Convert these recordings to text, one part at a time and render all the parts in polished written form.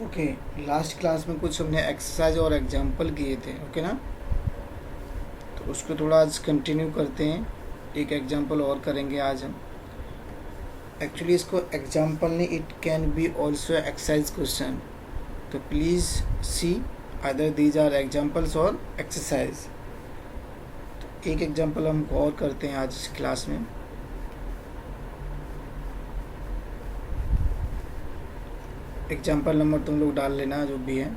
Okay, last class में कुछ हमने एक्सरसाइज और एग्जाम्पल किए थे, ओके ना। तो उसको थोड़ा आज कंटिन्यू करते हैं, एक एग्जाम्पल और करेंगे आज हम। एक्चुअली इसको एग्जाम्पल नहीं, it can be also exercise question. तो please see other these are examples और एक्सरसाइज। तो एक एग्जाम्पल हम और करते हैं आज इस क्लास में। एग्जाम्पल नंबर तुम लोग डाल लेना जो भी है।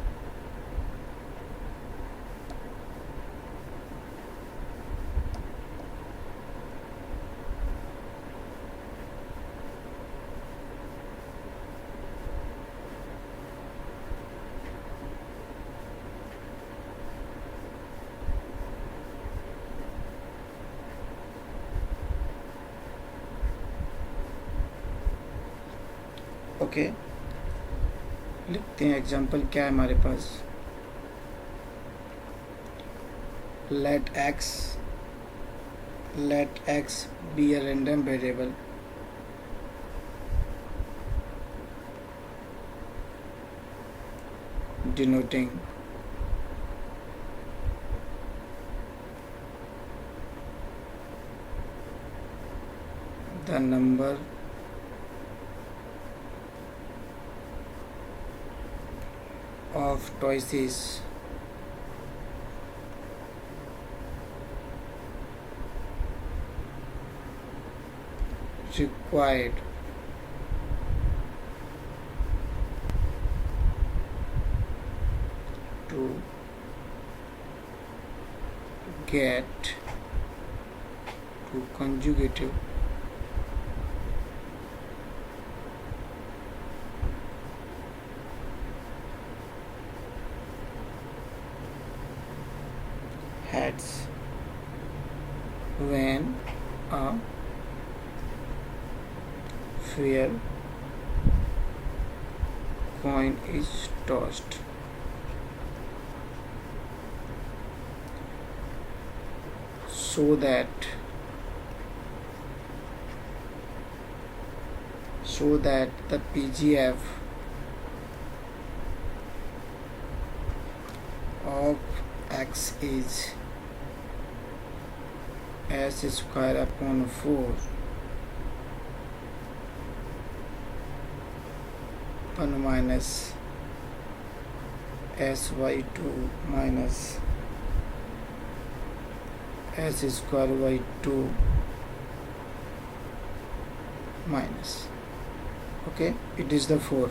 ओके, लिखते हैं एग्जाम्पल क्या है हमारे पास। let x be a random variable denoting the number of choices required to get to conjugative heads when a fair coin is tossed. So that the PGF of x is s square upon 4 1 minus sy2 minus s square by 2 minus, okay, it is the 4.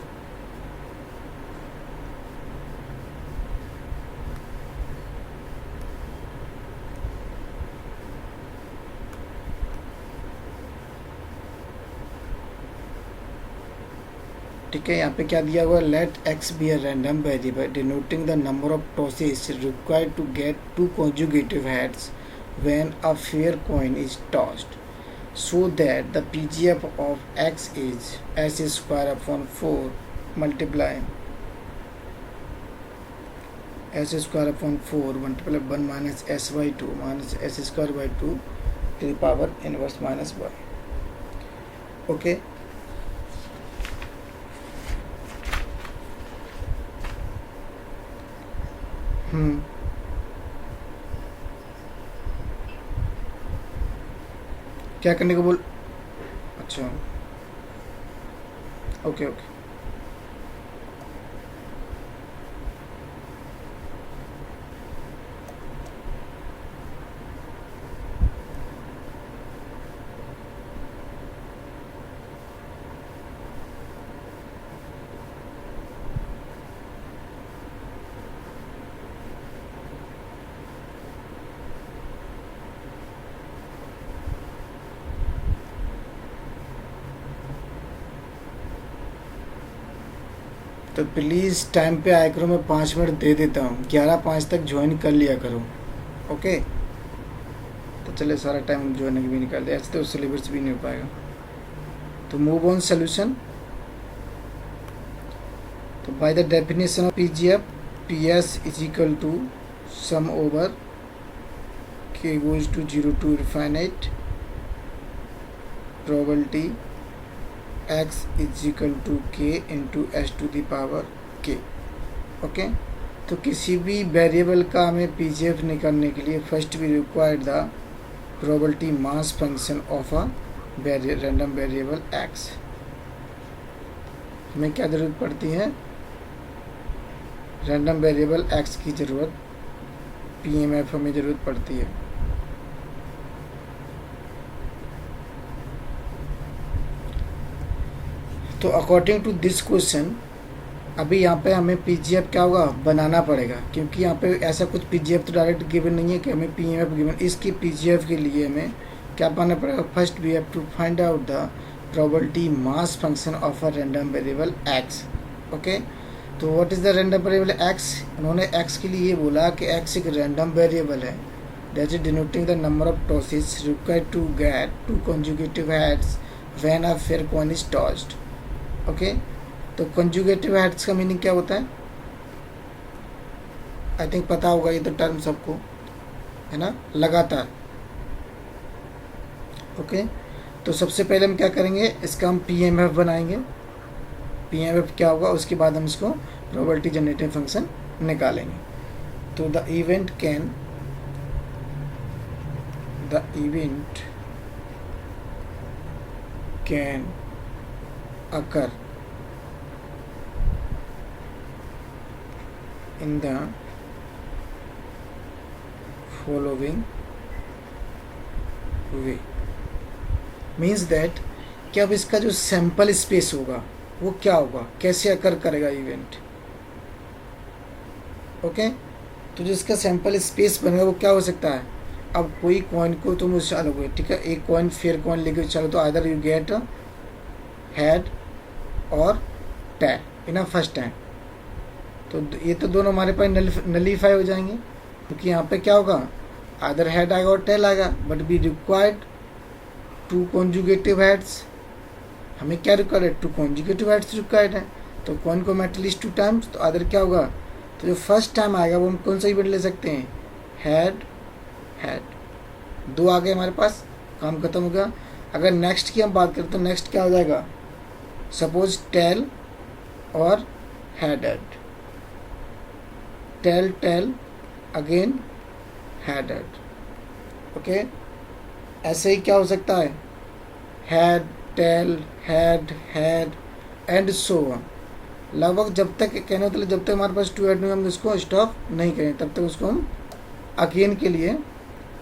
ठीक है, यहाँ पे क्या दिया हुआ है, let x be a random variable denoting the number of tosses required to get to conjugative heads when a fair coin is tossed, so that the PGF of x is s square upon 4 multiply s square upon 4 multiply 1 minus s by 2 minus s square by 2 to the power inverse minus 1. Okay, क्या करने को बोल, अच्छा okay okay. तो please time पे आया करो, मैं 5 मिनट दे देता हूँ, 11:05 तक ज्वाइन कर लिया करो, ओके। तो चले सारा टाइम ज्वाइन भी निकाल दिया, ऐसे तो सिलेबस भी नहीं हो पाएगा। तो मूव ऑन सोल्यूशन। तो by the definition of PGF, PS is equal to sum over k goes to 0 to infinite probability x is equal to k into s to the power के। Okay, तो किसी भी variable का हमें PGF निकालने के लिए first we require the probability mass function of a random variable x. हमें क्या ज़रूरत पड़ती है? रैंडम वेरिएबल एक्स की ज़रूरत, पीएमएफ हमें ज़रूरत पड़ती है। तो अकॉर्डिंग टू दिस क्वेश्चन अभी यहाँ पे हमें पीजीएफ क्या होगा, बनाना पड़ेगा, क्योंकि यहाँ पे ऐसा कुछ पीजीएफ तो डायरेक्ट गिवन नहीं है कि हमें पीएमएफ गिवन। इसकी पीजीएफ के लिए हमें क्या पाना पड़ेगा? First we have to find out the probability mass function of a random variable X. Okay, तो what is the random variable X? उन्होंने एक्स के लिए ये बोला कि एक्स एक रैंडम वेरिएबल है, that is denoting the number of tosses required to get two conjugative heads when a fair coin is tossed. Okay, तो कंजुगेटिव हेड्स का मीनिंग क्या होता है? आई थिंक पता होगा ये तो टर्म सबको, है ना, लगातार। ओके, तो सबसे पहले हम क्या करेंगे, इसका हम पीएमएफ बनाएंगे। पीएमएफ क्या होगा, उसके बाद हम इसको प्रोबेबिलिटी जनरेटिंग फंक्शन निकालेंगे। तो the event can occur in the following way means that कि अब इसका जो सैंपल स्पेस होगा वो क्या होगा, कैसे अकर करेगा इवेंट। ओके, तो जो इसका सैंपल स्पेस बनेगा वो क्या हो सकता है? अब कोई कॉइन को तुम उछालोगे, ठीक है, एक कॉइन फेयर कॉइन लेके उछालो तो आइदर यू गेट हेड और tail in a first time. तो ये तो दोनों हमारे पास नलीफाई हो जाएंगे, क्योंकि यहाँ पे क्या होगा, आदर हेड आएगा और टेल आएगा, but be required to conjugative heads. हमें क्या रिक्वायर्ड है? टू कॉन्जुगेटिव हेड्स रिक्वायर्ड है। तो कौन को हम एटलीस्ट 2 टाइम्स, तो आदर क्या होगा, तो जो फर्स्ट टाइम आएगा वो हम कौन सा इवेंट ले सकते हैं? Head head. 2 आ गए हमारे पास, काम खत्म हो गया। अगर नेक्स्ट की हम बात करें तो नेक्स्ट क्या हो जाएगा? सपोज टेल और head head, tail tail again head head. Okay, ऐसे ही क्या हो सकता है? Head tail head head and so on. लगभग जब तक कहने मतलब जब तक हमारे पास 2 हेड में हम इसको स्टॉप नहीं करें तब तक उसको हम अगेन के लिए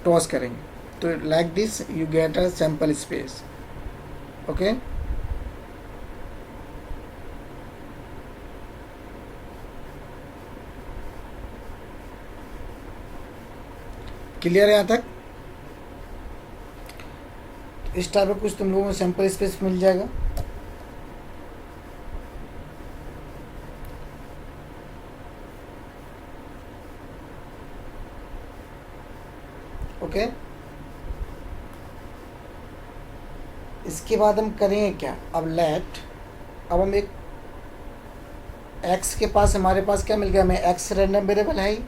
टॉस करेंगे। तो like this you get a sample space. Okay, clear है यहाँ तक? इस टाइप का कुछ तुम लोगों को सैंपल स्पेस मिल जाएगा। ओके, इसके बाद हम करेंगे क्या? अब अब हम एक एक्स के पास हमारे पास क्या मिल गया? हमें एक्स रैंडम वेरिएबल है ही,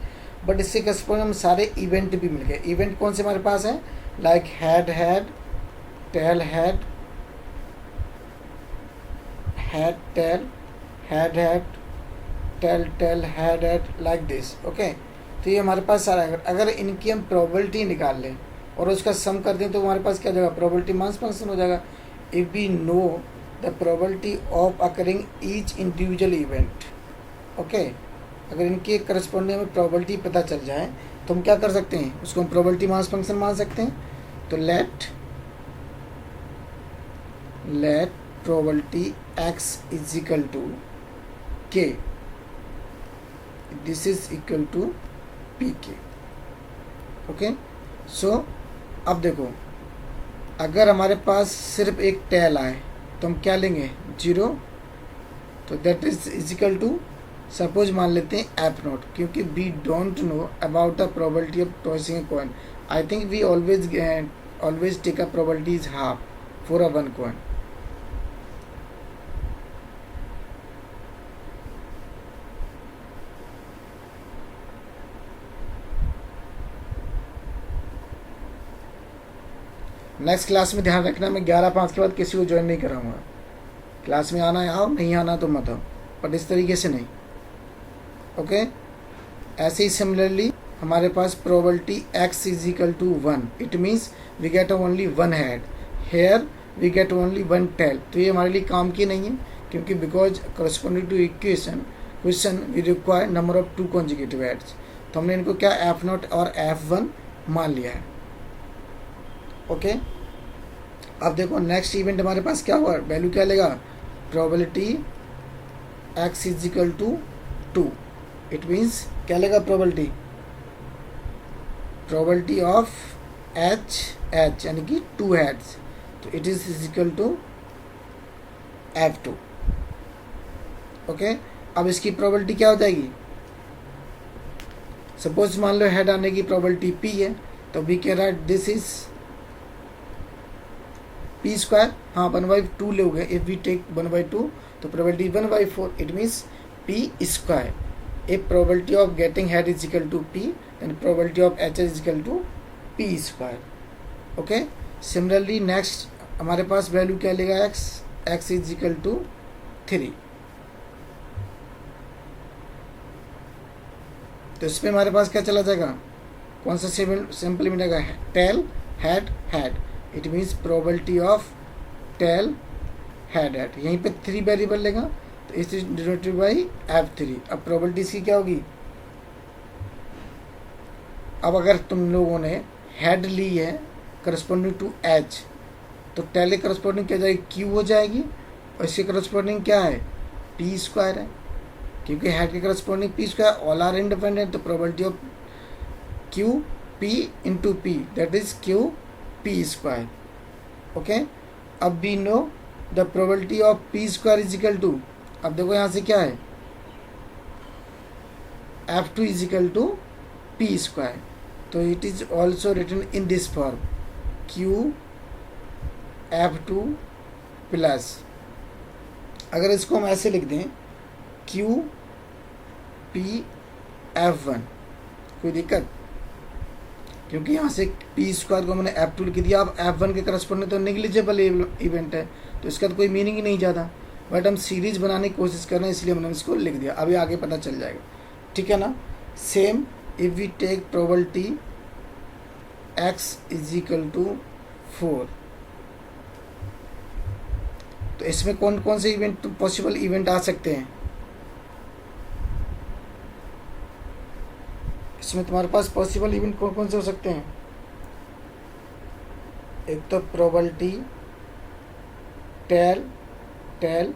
बट इससे करस्पॉन्डिंग हम सारे इवेंट भी मिल गए। इवेंट कौन से हमारे पास हैं? Like head head tail head head tail head head tail tail head head, like this. Okay, तो ये हमारे पास सारा है। अगर इनकी हम प्रोबेबिलिटी निकाल लें और उसका सम कर दें तो हमारे पास क्या हो जाएगा? प्रोबेबिलिटी मास फंक्शन हो जाएगा। If we know the probability of occurring each individual event. Okay, अगर इनकी करस्पॉन्डिंग हमें प्रोबेबिलिटी पता चल जाए तो हम क्या कर सकते हैं? उसको हम प्रोबेबिलिटी मास फंक्शन मान सकते हैं। तो let probability X is equal to K, this is equal to P K. Okay, so अब देखो, अगर हमारे पास सिर्फ एक टेल आए तो हम क्या लेंगे? 0। तो that is equal to, suppose मान लेते हैं एफ नॉट, क्योंकि we don't know about the probability of tossing a coin. I think we always take a probability is half for a 1 coin. Next class में ध्यान रखना, मैं 11:05 के बाद किसी को ज्वाइन नहीं कराऊंगा। क्लास में आना है आओ, नहीं आना तो मत आओ, बट इस तरीके से नहीं। ओके। ऐसे ही सिमिलरली हमारे पास probability x is equal to 1, it means we get only one head, here we get only one tail. तो ये हमारे लिए काम की नहीं है, क्योंकि because corresponding to equation question we require number of 2 consecutive heads. तो हमने इनको क्या f0 और f1 मान लिया है। ओके। अब देखो नेक्स्ट इवेंट हमारे पास क्या हुआ, वैल्यू क्या लेगा, probability x is equal to 2, it means क्या लेगा प्रोबेबिलिटी ऑफ h यानी कि 2 हेड्स, तो it is equal to f2। Okay. अब इसकी प्रोबेबिलिटी क्या हो जाएगी, सपोज मान लो हेड आने की प्रोबेबिलिटी p है, तो we can write this is p square, हाँ 1/2 लोगे, इफ वी टेक 1/2 तो probability 1/4, it means p square. if probability of getting head is equal to p, then probability of h is equal to p square। Okay. Similarly next हमारे पास value क्या लेगा x is equal to 3, तो इसमें हमारे पास क्या चला जाएगा, कौन सा सिंपल इवेंट आएगा, tell head head, it means probability of tell head head. यहीं पे 3 वेरिएबल लेगा, तो इस डिनोटेड बाई f3। अब प्रोबेबिलिटी इसकी क्या होगी, अब अगर तुम लोगों ने हेड ली है करस्पॉन्डिंग टू h, तो टेल के करस्पॉन्डिंग क्या जाएगी, q हो जाएगी, और इसके करस्पॉन्डिंग क्या है, p स्क्वायर है, क्योंकि हेड के corresponding p square, all are independent, तो probability of q p into p that is q p square. Okay. अब we know the probability of p square is equal to, अब देखो यहाँ से क्या है, f2 is equal to p square, तो it is also written in this form q f2 plus, अगर इसको हम ऐसे लिख दें q p f1, कोई दिक्कत, क्योंकि यहाँ से p स्क्वायर को मैंने f2 लिख दिया। अब f1 के करस्पॉन्डिंग तो नेग्लिजिबल इवेंट है, तो इसका तो कोई मीनिंग ही नहीं ज़्यादा, बट हम सीरीज बनाने की कोशिश कर रहे हैं, इसलिए हमने इसको लिख दिया, अभी आगे पता चल जाएगा, ठीक है ना। Same if we take probability x is equal to 4, तो इसमें कौन कौन से इवेंट पॉसिबल इवेंट आ सकते हैं, इसमें तुम्हारे पास पॉसिबल इवेंट कौन कौन से हो सकते हैं, एक तो probability tail tail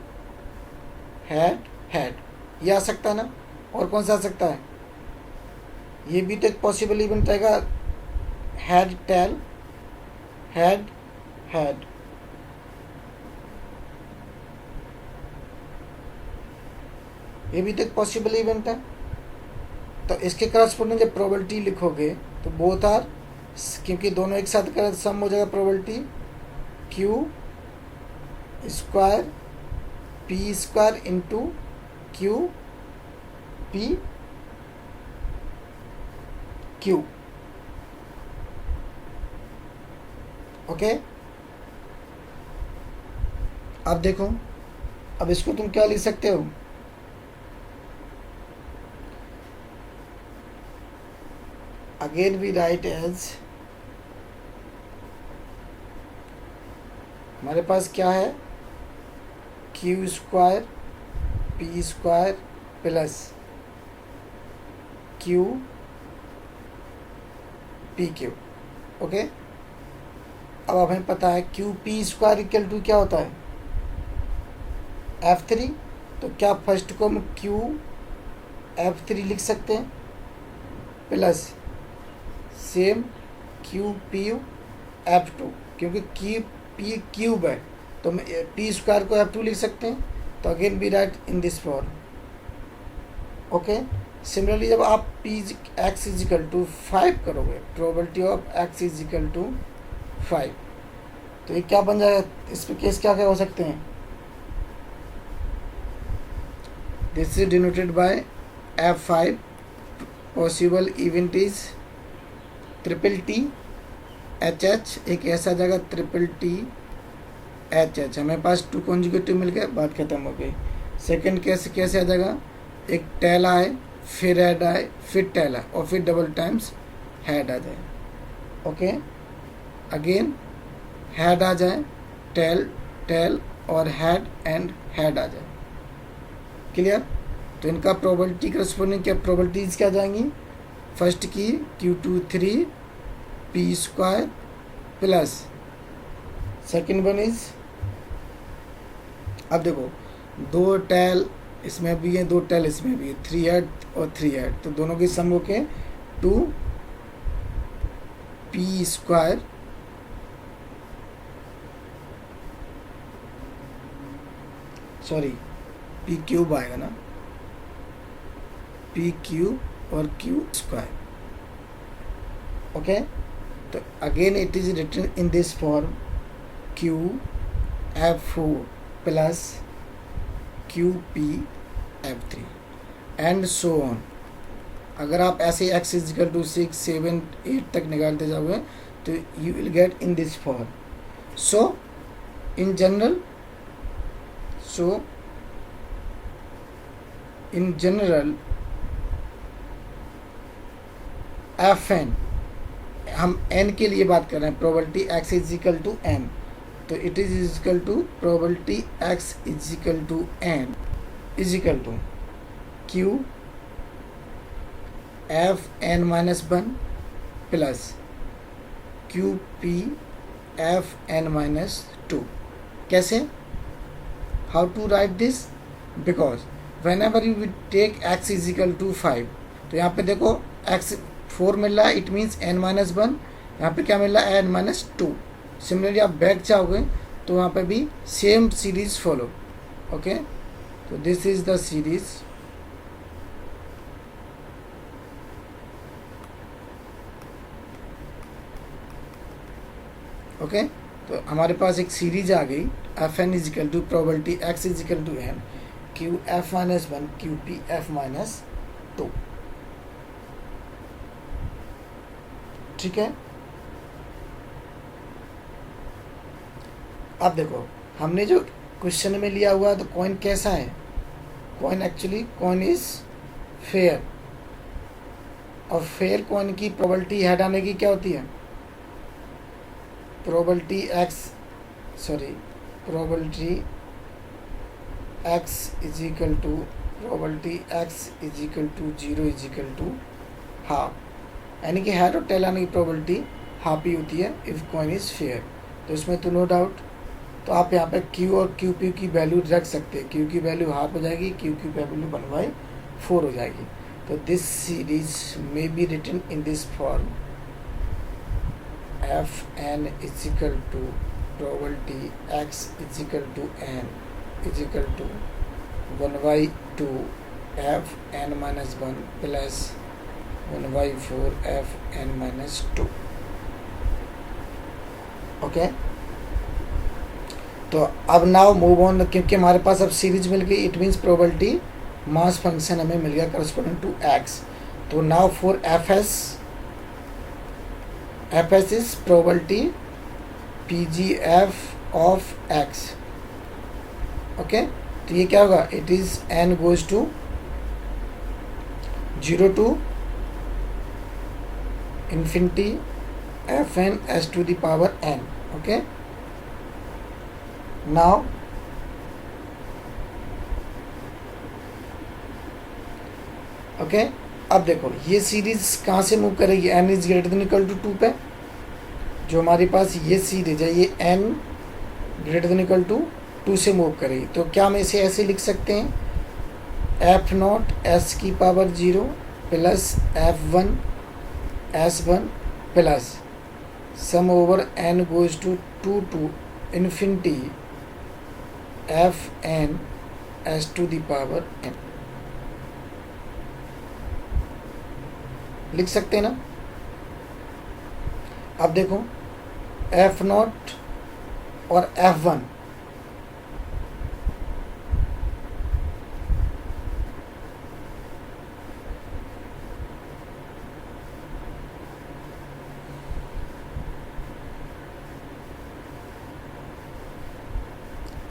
head head, ये आ सकता है ना, और कौन सा आ सकता है, ये भी तो एक पॉसिबल इवेंट रहेगा, हेड टेल हेड हेड, ये भी तो एक पॉसिबल इवेंट है। तो इसके करस्पॉन्डिंग जब प्रोबेबिलिटी लिखोगे तो बोथ आर, क्योंकि दोनों एक साथ का सम हो जाएगा, probability q square p square into q p q। Okay. अब देखो, अब इसको तुम क्या लिख सकते हो, अगेन वी राइट एज, हमारे पास क्या है, q square p square plus q p q। Okay. अब हमें पता है q p square equal to क्या होता है, f3, तो क्या फर्स्ट को हम q f3 लिख सकते हैं, plus same q p f2, क्योंकि q p क्यूब है, तो हम p स्क्वायर को f2 लिख सकते हैं, तो again be write in this form. Okay. Similarly जब आप x इज इक्वल टू 5 करोगे, probability of x is equal to 5, तो ये क्या बन जाएगा, इस पे केस क्या क्या हो सकते हैं, this is denoted by f5, possible event is triple T H H, एक ऐसा जगह ट्रिपल टी एच एच, हमें पास 2 कॉन्जुगेटिव मिल गए, बात खत्म हो गई। सेकंड कैसे कैसे आ जाएगा, एक टेल आए फिर हेड आए, फिर टेल आए और फिर डबल टाइम्स हेड आ जाए। ओके, अगेन हेड आ जाए, टेल टेल और हेड एंड हेड आ जाए। क्लियर? तो इनका प्रोबेबिलिटी करस्पॉन्डिंग क्या प्रोबेबिलिटीज क्या जाएंगी? फर्स्ट की Q23 P square plus second one is, अब देखो दो टेल इसमें भी है, दो टेल इसमें भी है, 3 हेड और 3 हेड, तो दोनों की सम होके 2P square sorry P cube आएगा ना, P क्यूब और Q स्क्वायर। ओके, तो again it is written in this form QF4 plus QPF3 and so on. अगर आप ऐसे x इजिकल टू 6, 7, 8 तक निकालते जाओगे तो you will get in this form. So in general Fn, हम n के लिए बात कर रहे हैं, probability x is equal to n, तो it is is equal to probability x is equal to n equal to Q Fn minus 1 plus QP Fn minus 2। कैसे? How to write this? Because whenever you will take x is equal to 5, तो यहाँ पे देखो x 4 मिल रहा है, it means n minus 1, यहाँ पे क्या मिल रहा है n माइनस 2। सिमिलरली आप बैक जाओगे तो वहाँ पे भी सेम सीरीज फॉलो। ओके, तो this is the series. Okay, तो हमारे पास एक सीरीज आ गई, Fn equal to probability x is equal to n QF minus 1 QPF minus 2। ठीक है, अब देखो हमने जो क्वेश्चन में लिया हुआ है, तो कॉइन कैसा है? Coin actually coin is fair, और फेयर कॉइन की प्रोबेबिलिटी हेड आने की क्या होती है? Probability x is equal to probability x is equal to 0 equal to half, यानी कि हेड और टेल आने की प्रोबेबिलिटी हाफ ही होती है इफ कॉइन इज फेयर। तो इसमें तो नो डाउट, तो आप यहाँ पे Q और QP की वैल्यू रख सकते हैं। Q की वैल्यू हाफ हो जाएगी, Q की वैल्यू 1/4 हो जाएगी। तो this series may be written in this form Fn equal to probability x is equal to n equal to 1/2 Fn minus 1 plus 1/4 Fn minus 2। Okay, तो अब नाउ मूव ऑन, क्योंकि हमारे पास अब सीरीज मिल गई, it means probability mass function हमें मिल गया करस्पॉन्डिंग टू x। तो now for fs is probability PGF of x। Okay, तो ये क्या होगा? It is n goes to 0 to infinity Fn s to the power n। Okay, now okay, अब देखो ये सीरीज कहाँ से मूव करेगी? n is greater than equal to 2 पे। जो हमारे पास ये सीरीज है, ये n greater than equal to 2 से मूव करेगी। तो क्या हम इसे ऐसे लिख सकते हैं? F0 s की power 0 plus F1 S1 plus sum over n goes to 2 to infinity Fn s to the power n। लिख सकते हैं ना? अब देखो F0 और F1,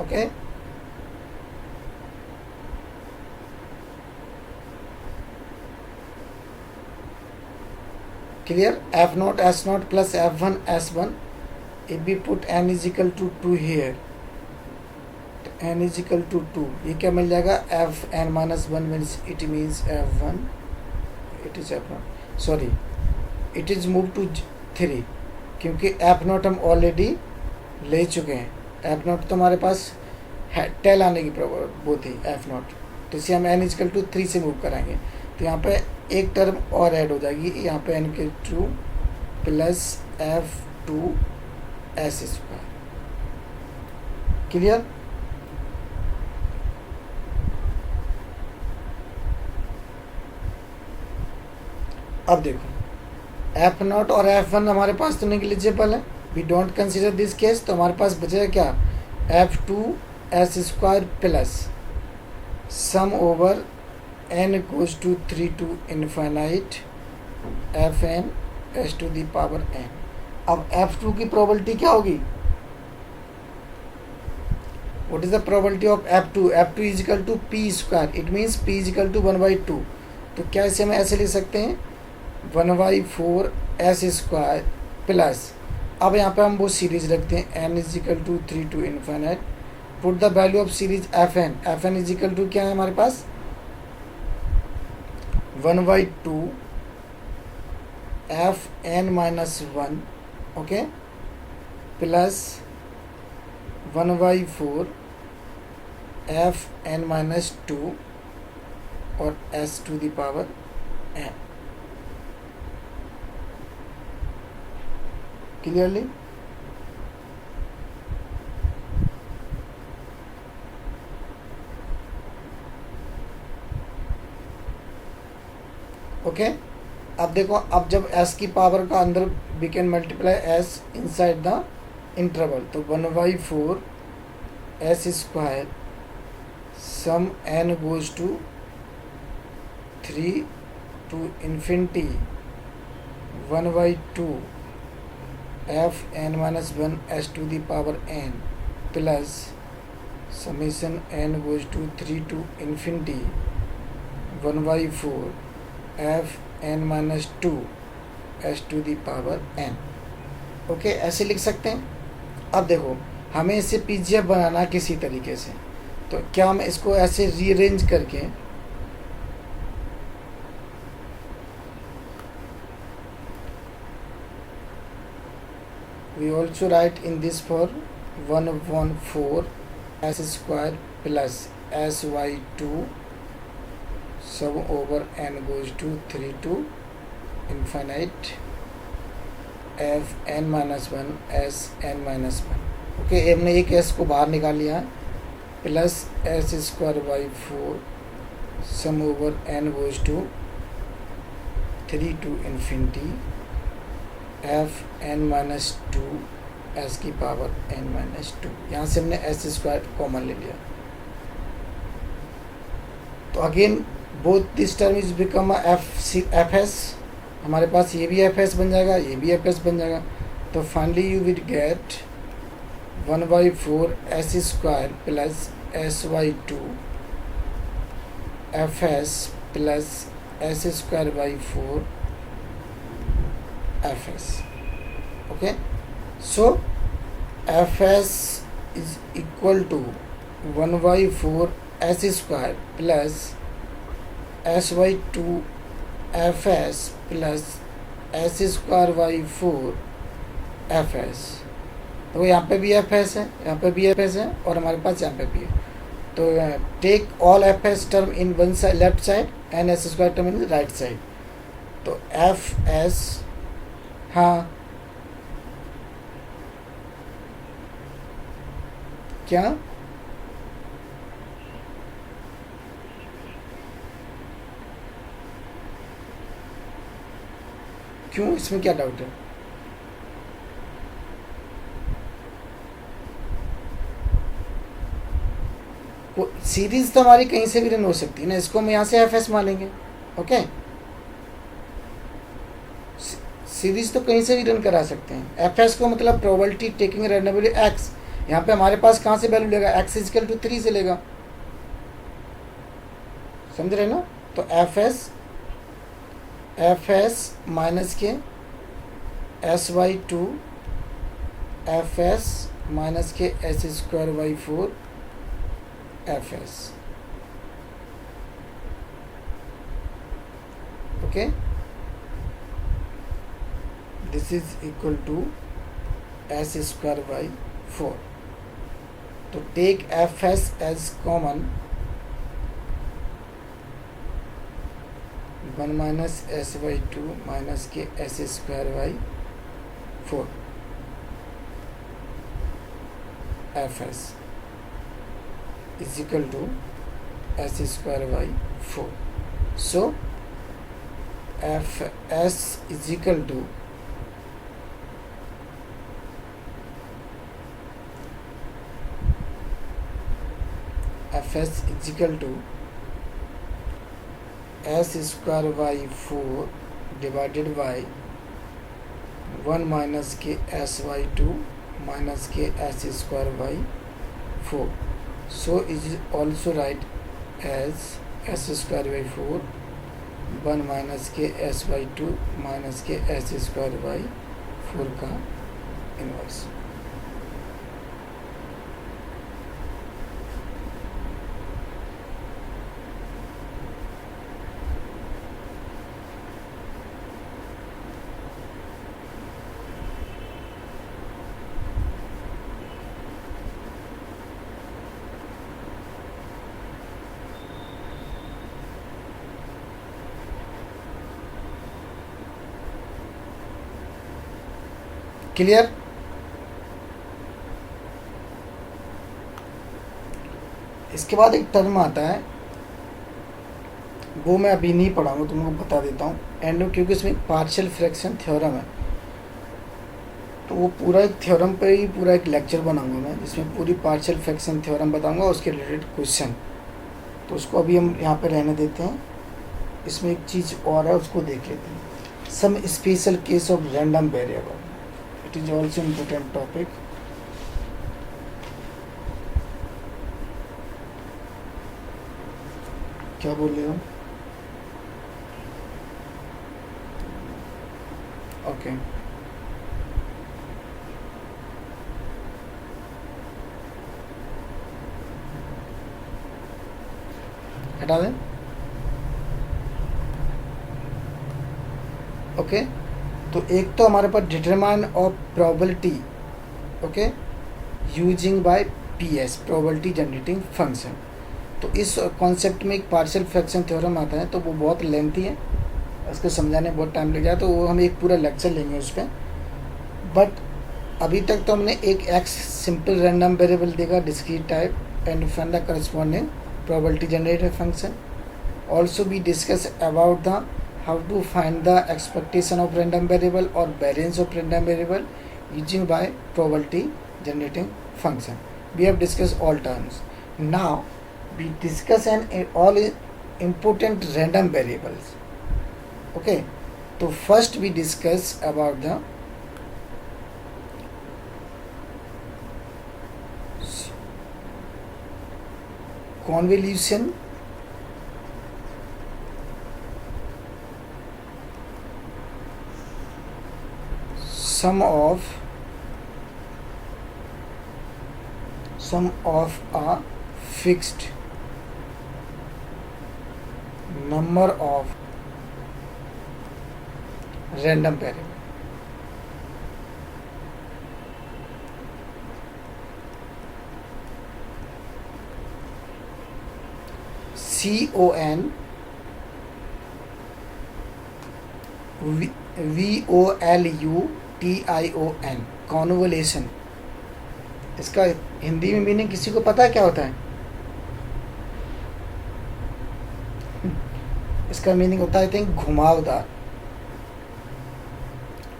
okay, Clear? F naught S naught plus F1 S1. If we put n is equal to 2 here, n is equal to 2, ये क्या मिल जाएगा? F n minus 1 means it means F1, it is F1, sorry, it is moved to 3 क्योंकि F naught हम already ले चुके हैं. F naught तो हमारे पास टेल आने की वो थी F naught, तो इसे हम n इक्वल टू 3 से मूव कराएंगे. तो यहाँ पे एक टर्म और ऐड हो जाएगी, यहाँ पे n के 2 plus F2 S square. Clear? अब देखो F नॉट और F1 हमारे पास तो नेग्लिजिबल है, we don't consider this case. तो हमारे पास बचेगा क्या? F2 S square plus sum over n goes to 3 to infinite Fn s to the power n. अब F2 की प्रोबेबिलिटी क्या होगी? What is the probability of F2? F2 is equal to P square. It means P is equal to 1/2. तो क्या इसे हम ऐसे लिख सकते हैं? 1/4 S स्क्वायर प्लस, अब यहाँ पे हम वो सीरीज रखते हैं n is equal to 3 to infinite. Put the value of series Fn. Fn is equal to क्या है हमारे पास? 1/2 Fn minus 1, okay, plus 1/4 Fn minus 2 और s to the power n. Clearly? Okay. अब देखो, अब जब s की पावर का अंदर we can multiply s inside the interval, तो 1/4 s square sum n goes to 3 to infinity 1/2 Fn minus 1 s to the power n plus summation n goes to 3 to infinity 1/4 Fn minus 2 s to the power n. Okay, ऐसे लिख सकते हैं. अब देखो, हमें इसे PGF बनाना किसी तरीके से, तो क्या हम इसको ऐसे रीअरेंज करके we also write in this for 1/4 s square plus sy2 sum over n goes to 3 to infinite Fn minus 1 Sn minus 1. Okay, हमने एक s को बाहर निकाल लिया है, plus s square by 4 sum over n goes to 3 to infinity Fn minus 2 s की power n minus 2. यहाँ से हमने s स्क्वायर कॉमन ले लिया. तो again both this term is become F S. हमारे पास ये भी एफ एस बन जाएगा, ये भी एफ एस बन जाएगा. तो finally you will get 1/4 s square plus sy2 F S plus s square by 4 F S. Okay, so F S is equal to 1/4 s square plus sy2 F S plus s square by 4 F S. तो यहाँ पे भी F S है, यहाँ पे भी F S है, और हमारे पास यहाँ पे भी है. तो take all F S term in one side left side and S square term in right side. तो एफ एस, हाँ क्या क्यों, इसमें क्या डाउट है? सीरीज तो हमारी कहीं से भी रन हो सकती है ना, इसको हम यहाँ से एफ एस मानेंगे. ओके, सीरीज तो कहीं से भी रन करा सकते हैं. एफ एस को मतलब प्रोबेबिलिटी टेकिंग रैंडमली एक्स. यहाँ पे हमारे पास कहाँ से वैल्यू लेगा? एक्स इक्वल टू 3 से लेगा. समझ रहे ना? तो एफ एस माइनस के sy2 fs माइनस के S square by 4 fs. Okay, this is equal to s square by 4. तो take fs as common, 1 minus s by 2 minus के s square by 4 fs is equal to s square by 4. So fs is equal to fs is equal to s square by 4 divided by 1 minus k s by 2 minus k s square by 4. So it is also write as s square by 4 1 minus k s by 2 minus k s square by 4 का inverse. Clear? इसके बाद एक term आता है, वो मैं अभी नहीं पढ़ाऊंगा, तुमको बता देता हूँ एंड, क्योंकि इसमें पार्शियल फ्रैक्शन थ्योरम है, तो वो पूरा एक थ्योरम पे ही पूरा एक लेक्चर बनाऊंगा मैं, जिसमें पूरी पार्शियल फ्रैक्शन थ्योरम बताऊंगा, उसके रिलेटेड क्वेश्चन. तो उसको अभी हम यहाँ पे रहने देते हैं. इसमें एक चीज़ और है, उसको देख लेते हैं. Some special case of random variable, it is also important topic. क्या बोल रहे हो? ओके, हटा दें. ओके, तो एक तो हमारे पास determine of probability, okay, using by PS, probability generating function. तो इस कॉन्सेप्ट में एक पार्शियल फ्रैक्शन थ्योरम आता है, तो वो बहुत लेंथी है, उसको समझाने में बहुत टाइम लग जाए, तो वो हम एक पूरा लेक्चर लेंगे उस पर. बट अभी तक तो हमने एक एक्स सिंपल रैंडम वेरिएबल देखा discrete type and find the corresponding probability generated function. Also we discuss about the how to find the expectation of random variable or variance of random variable using by probability generating function. We have discussed all terms. Now we discuss all important random variables. Okay, so first we discuss about the convolution, sum of a fixed number of random variable. CONVOLUTION, कॉन्वोलेशन. इसका हिंदी में meaning किसी को पता है क्या होता है? इसका मीनिंग होता है आई थिंक घुमावदार.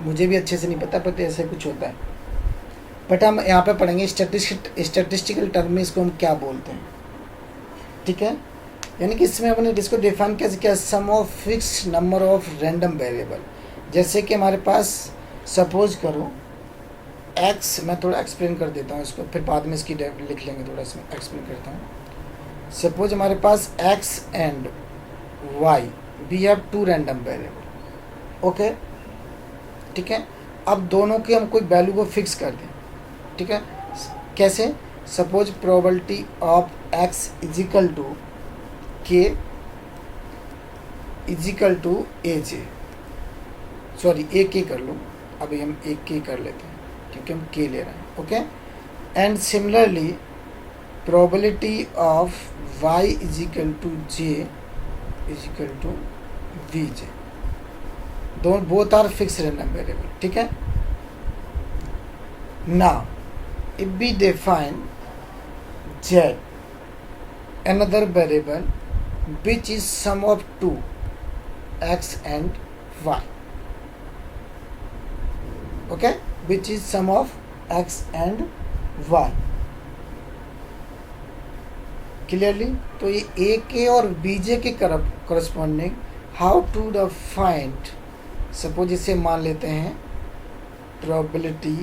मुझे भी अच्छे से नहीं पता, बट ऐसे कुछ होता है. बट हम यहाँ पे पढ़ेंगे स्टैटिस्टिकल टर्म में इसको हम क्या बोलते हैं. ठीक है, यानी कि इसमें हमने इसको डिफाइन कैसे किया, sum of fix number of random variable. जैसे कि हमारे पास सपोज करो x, मैं थोड़ा एक्सप्लेन कर देता हूँ इसको, फिर बाद में इसकी लिख लेंगे, थोड़ा इसमें एक्सप्लेन करता हूँ. सपोज हमारे पास x and y, we have two random variable. Okay, ठीक है. अब दोनों के हम कोई वैल्यू को फिक्स कर दें, ठीक है। कैसे? Suppose probability of x is equal to K is equal to A J, sorry A K कर लो, अभी हम ए के कर लेते हैं क्योंकि हम के ले रहे हैं, okay. And similarly probability of y is equal to J is equal to B J, दोनों both are fix random variable, ठीक है। Now if we define z another variable which is sum of two x and y, okay, which is sum of x and y, clearly. तो ये A K और B J के corresponding how to the find, suppose इसे मान लेते हैं probability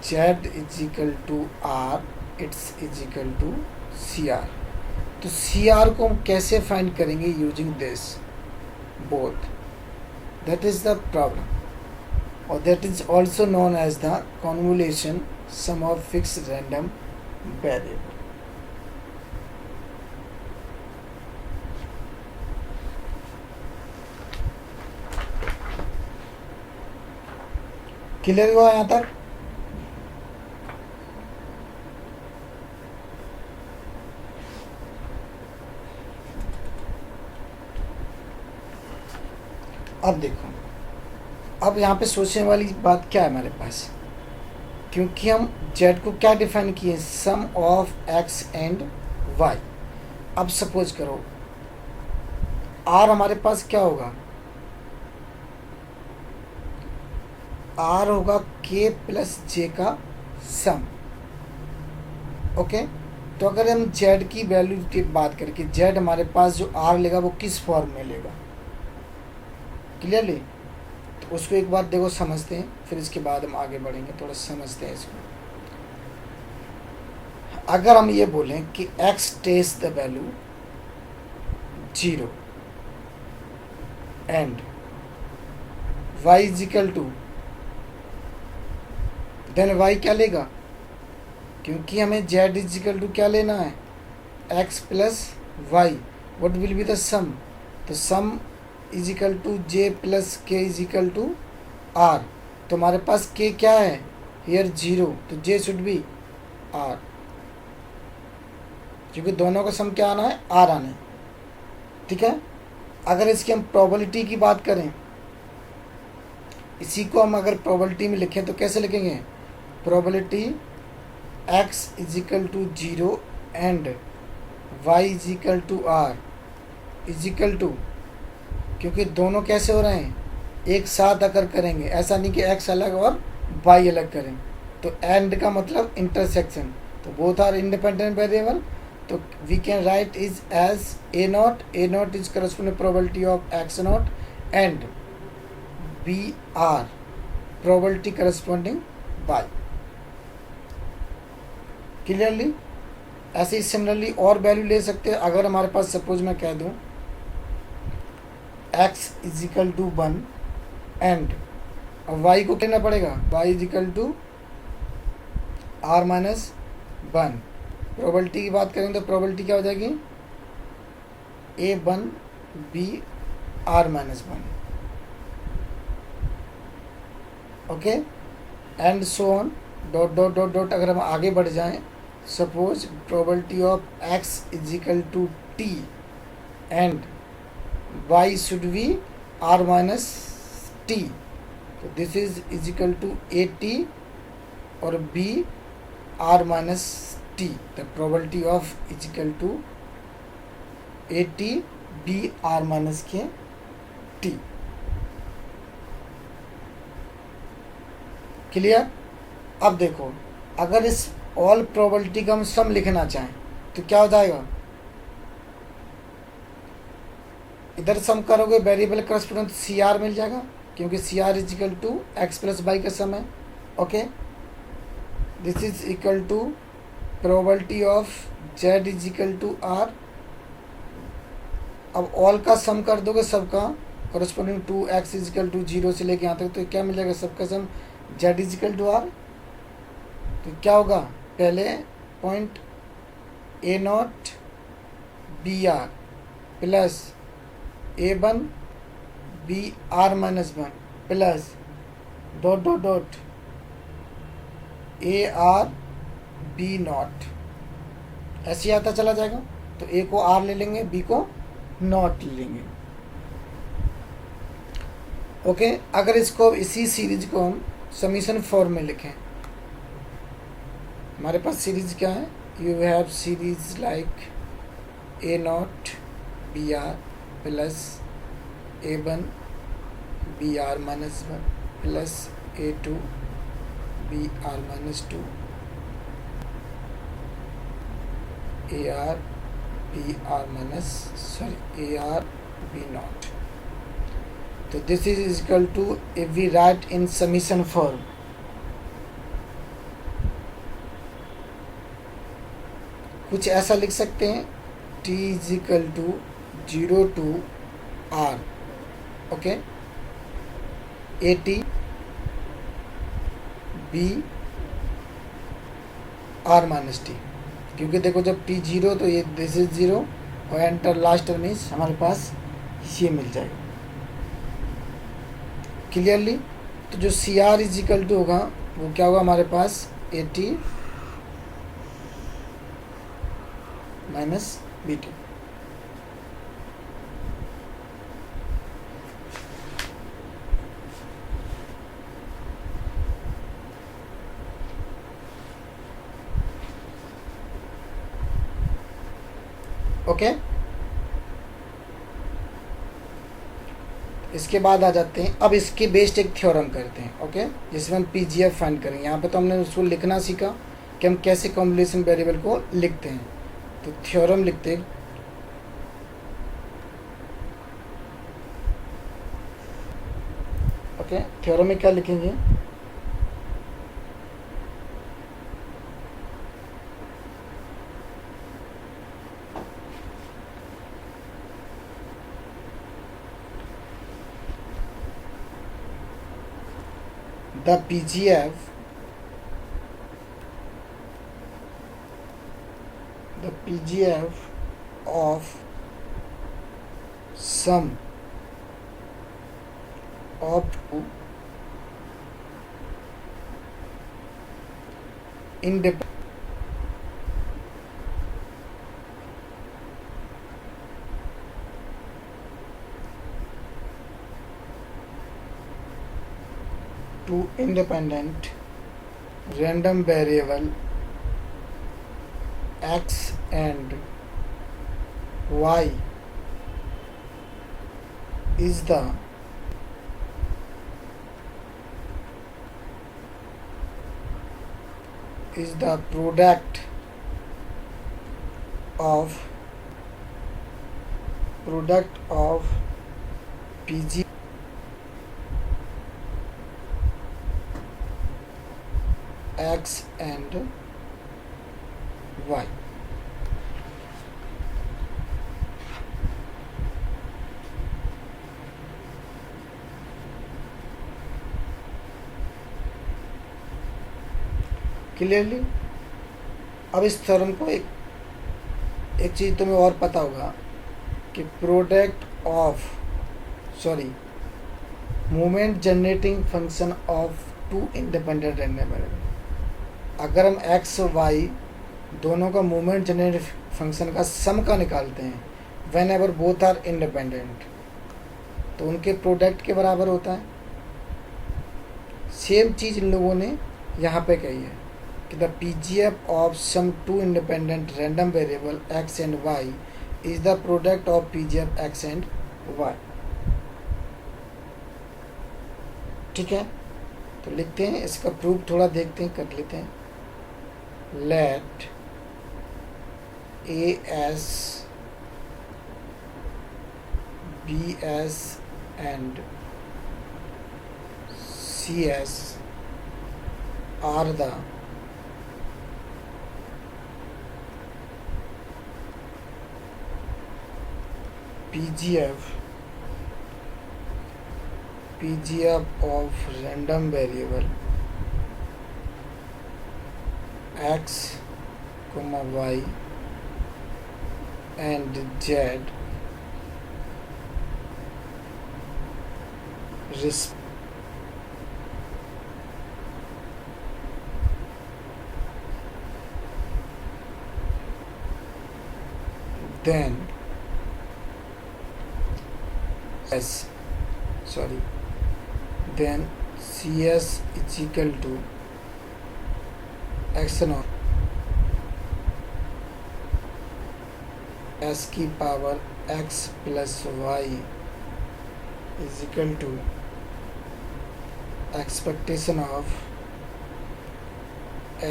z is equal to r, it's is equal to C R. तो C R को हम कैसे फाइंड करेंगे? Using this both, that is the problem, और that is also known as the convolution sum of fix random variable. Clear हुआ यहाँ तक? अब देखो, अब यहाँ पे सोचने वाली बात क्या है हमारे पास, क्योंकि हम z को क्या डिफाइन किए? सम ऑफ x एंड y। अब सपोज करो r हमारे पास क्या होगा? r होगा k प्लस j का सम, ओके। तो अगर हम z की वैल्यू की बात करें कि z हमारे पास जो r लेगा वो किस फॉर्म में लेगा, क्लियरली। तो उसको एक बार देखो समझते हैं, फिर इसके बाद हम आगे बढ़ेंगे, थोड़ा समझते हैं इसको। अगर हम ये बोलें कि x takes the value 0 and y is equal to, then y क्या लेगा? क्योंकि हमें z इजिकल टू क्या लेना है? x plus Y, what will be the sum? तो sum is equal to J plus K is equal to R. तो हमारे पास के क्या है? हियर 0, तो जे शुड बी आर, क्योंकि दोनों का सम क्या आना है? आर आना है, ठीक है। अगर इसकी हम प्रोबेबिलिटी की बात करें, इसी को हम अगर प्रोबेबिलिटी में लिखें तो कैसे लिखेंगे? Probability x is equal to 0 and y is equal to r is equal to, क्योंकि दोनों कैसे हो रहे हैं? एक साथ अगर करेंगे, ऐसा नहीं कि x अलग और y अलग करें। तो एंड का मतलब इंटरसेक्शन, तो बोथ आर इंडिपेंडेंट वेरिएबल। तो we can write is as a nought is corresponding probability of x nought and b r probability corresponding y, clearly. ऐसे ही सिमिलरली और वैल्यू ले सकते हैं। अगर हमारे पास सपोज मैं कह दूं x is equal to 1 and y को कहना पड़ेगा y is equal to r minus 1। Probability की बात करें तो प्रोबेबिलिटी क्या हो जाएगी? a1 b r minus 1, okay, and so on, dot dot dot dot. अगर हम आगे बढ़ जाएं, suppose probability of x is equal to t and y should be r minus t, तो this is is equal to a t और b r minus t, the probability of is equal to a t b r minus के t, clear. अब देखो, अगर इस all probability का हम सम लिखना चाहें तो क्या हो जाएगा? इधर सम करोगे वेरिएबल करस्पॉन्डिंग सी आर मिल जाएगा, क्योंकि c r is equal to x plus y का सम है, okay. This is equal to probability of z is equal to r. अब ऑल का सम कर दोगे सबका corresponding to x is equal to 0 से लेके यहाँ तक, तो क्या मिल जाएगा सबका सम z is equal to r। तो क्या होगा, पहले point a not be are plus A1 B are minus 1 plus dot dot dot a R B nought, ऐसे आता चला जाएगा। तो ए को आर ले लेंगे, बी को नॉट ले लेंगे। ओके, अगर इसको इसी सीरीज को हम समीशन फॉर्म में लिखें, हमारे पास सीरीज क्या है, you have series like A not be are plus A1 B are minus 1 plus A2 B are minus 2 A are B are minus A R B naught. तो this is equal to, if we write in summation form, कुछ ऐसा लिख सकते हैं, t is equal to 0 to r, okay, A T B are minus T, क्योंकि देखो जब t 0 तो ये दिस इज 0 और एंटर लास्ट टर्म मीन्स हमारे पास ये मिल जाएगा क्लियरली। तो जो C are is equal to होगा वो क्या होगा हमारे पास, A T minus B T. Okay, इसके बाद आ जाते हैं, अब इसके बेस्ड एक थ्योरम करते हैं, ओके, जिसमें हम पीजीएफ फाइंड करेंगे। यहाँ पे तो हमने उसको लिखना सीखा कि हम कैसे कॉम्बिनेशन वेरिएबल को लिखते हैं। तो थ्योरम लिखते हैं, ओके, थ्योरम में क्या लिखेंगे, the PGF of sum of two independent random variable x and y is the product of PG x and y। Clearly. अब इस थ्योरम को एक चीज़ तुम्हें और पता होगा कि product of moment generating function of two independent random variable, अगर हम एक्स और वाई दोनों का मोमेंट जनरेटिंग फंक्शन का सम का निकालते हैं whenever both are independent, तो उनके प्रोडक्ट के बराबर होता है। सेम चीज़ इन लोगों ने यहाँ पे कही है कि the PGF of sum two independent random variable x and y is the product of PGF x and y। ठीक है, तो लिखते हैं, इसका प्रूफ थोड़ा देखते हैं, कर लेते हैं। Let AS BS and CS are the PGF PGF of random variable x, y and z then CS is equal to action of s की power x plus y is equal to expectation of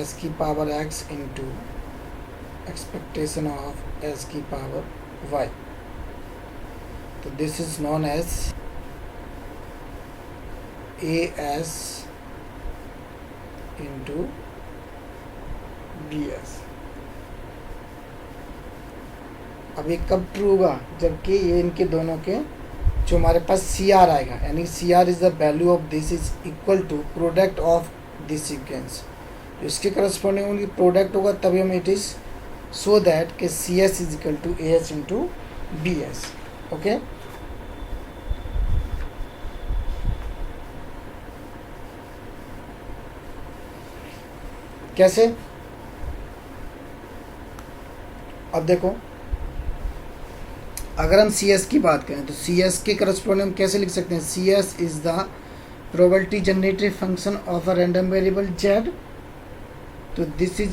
s की power x into expectation of s की power y. तो this is known as as into bs. अब ये कब true होगा? जबकि ये इनके दोनों के जो हमारे पास सी आर आएगा, यानी c are is the value of this is equal to product of this sequence. इसके करस्पॉन्डिंग उनकी प्रोडक्ट होगा, तभी हम इट इज सो दैट कि c S is equal to A S into B s. Okay, कैसे? अब देखो, अगर हम सी एस की बात करें तो सी एस के करस्पॉन्डिंग हम कैसे लिख सकते हैं? C S is the probability generated function of a random variable Z. तो this is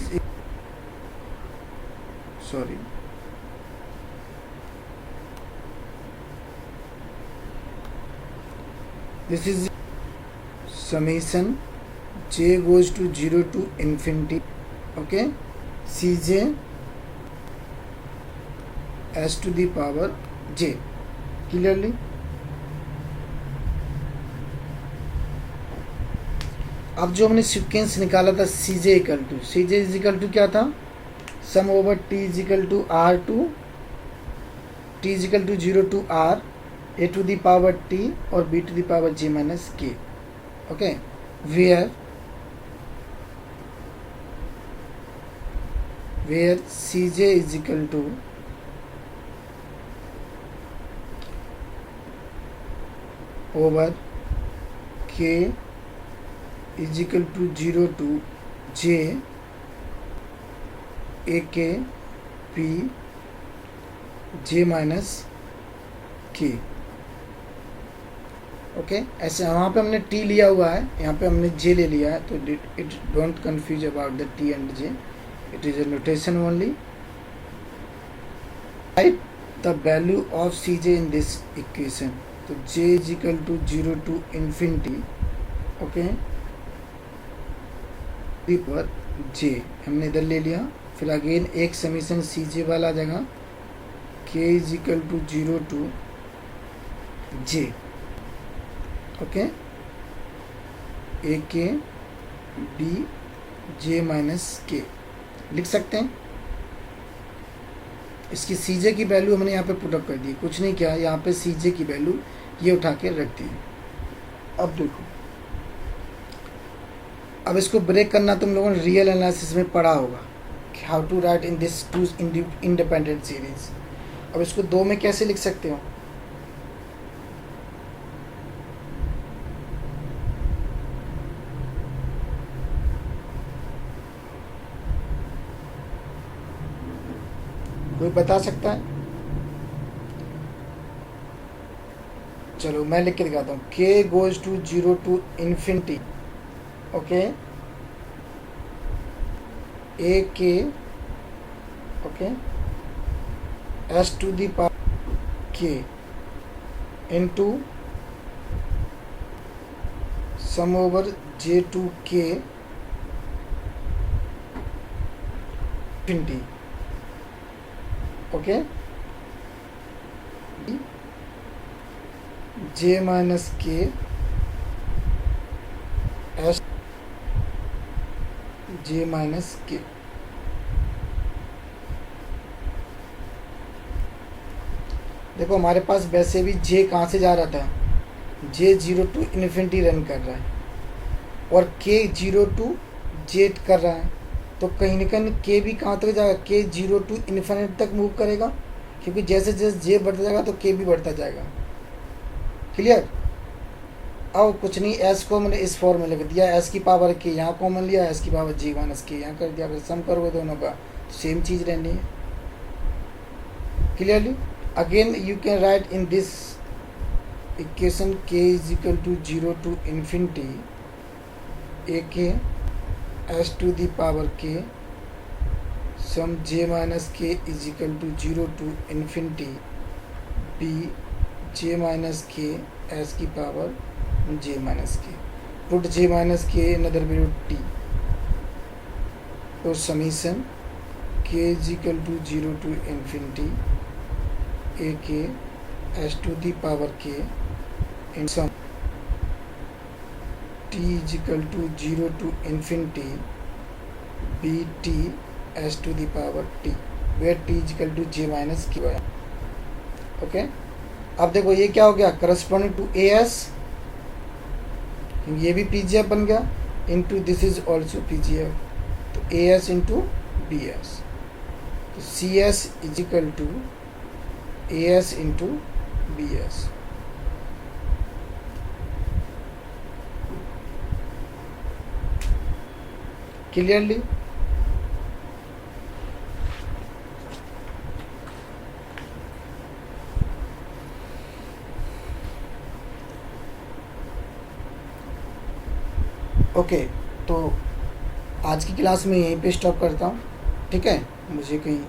this is summation j goes to 0 to infinity. Okay, Cj s to the power j. Clearly? अब जो हमने sequence निकाला था Cj is equal to क्या था? Sum over t is equal to r to t is equal to 0 to r a to the power t और b to the power j minus k. Okay, where Cj is equal to over k is equal to 0 to j ak p j minus k. Okay, ऐसे वहाँ पे हमने t लिया हुआ है, यहाँ पे हमने j ले लिया है, तो it don't confuse about the t and j. It is a notation only. Write the value of Cj in this equation. तो j is equal to 0 to infinity. Okay. पर j हमने इधर ले लिया, फिर अगेन एक समीशन Cj वाला आ जाएगा, k is equal to 0 to j. Okay. ak b j minus k लिख सकते हैं. इसकी Cj की वैल्यू हमने यहाँ पे पुटअप कर दी, कुछ नहीं किया, यहाँ पे Cj की वैल्यू ये उठा के रख दी. अब देखो, अब इसको ब्रेक करना तुम लोगों ने रियल एनालिसिस में पढ़ा होगा, how to write in this two independent series. अब इसको दो में कैसे लिख सकते हो? कोई बता सकता है? चलो मैं लिख के दिखाता हूँ. k goes to 0 to infinity. Okay, ak okay s to the power k into sum over j to k infinity. Okay, j minus k s j minus k. देखो हमारे पास वैसे भी j कहाँ से जा रहा था? जे 0 टू इन्फिनिटी रन कर रहा है और के 0 टू जेड कर रहा है, तो कहीं ना कहीं के भी कहाँ तक जाएगा, के 0 टू इन्फिनिटी तक मूव करेगा, क्योंकि जैसे जैसे जे बढ़ता जाएगा तो के भी बढ़ता जाएगा। क्लियर। अब कुछ नहीं, एस को मैंने इस फॉर्म में लिख दिया, एस की पावर के यहाँ कॉमन लिया, एस की पावर जी माइनस के यहाँ कर दिया, फिर सम करोगे दोनों का तो सेम चीज़ रहनी है। Clearly. Again you can write in this equation K is equal to 0 to infinity A K S to the power K sum J minus K is equal to 0 to infinity B J minus के S की power J minus K, put J minus K another value T, और summation K is equal to 0 to infinity A K S to the power K in some t is equal to 0 to infinity b t s to the power t, where t is equal to j minus k. Okay, अब देखो ये क्या हो गया, corresponding to A S, ये भी P G F बन गया, into this is also P G F, तो A S into B S, तो C S is equal to A S into B S. Clearly. Okay, तो आज की class में यहीं पे स्टॉप करता हूँ। ठीक है, मुझे कहीं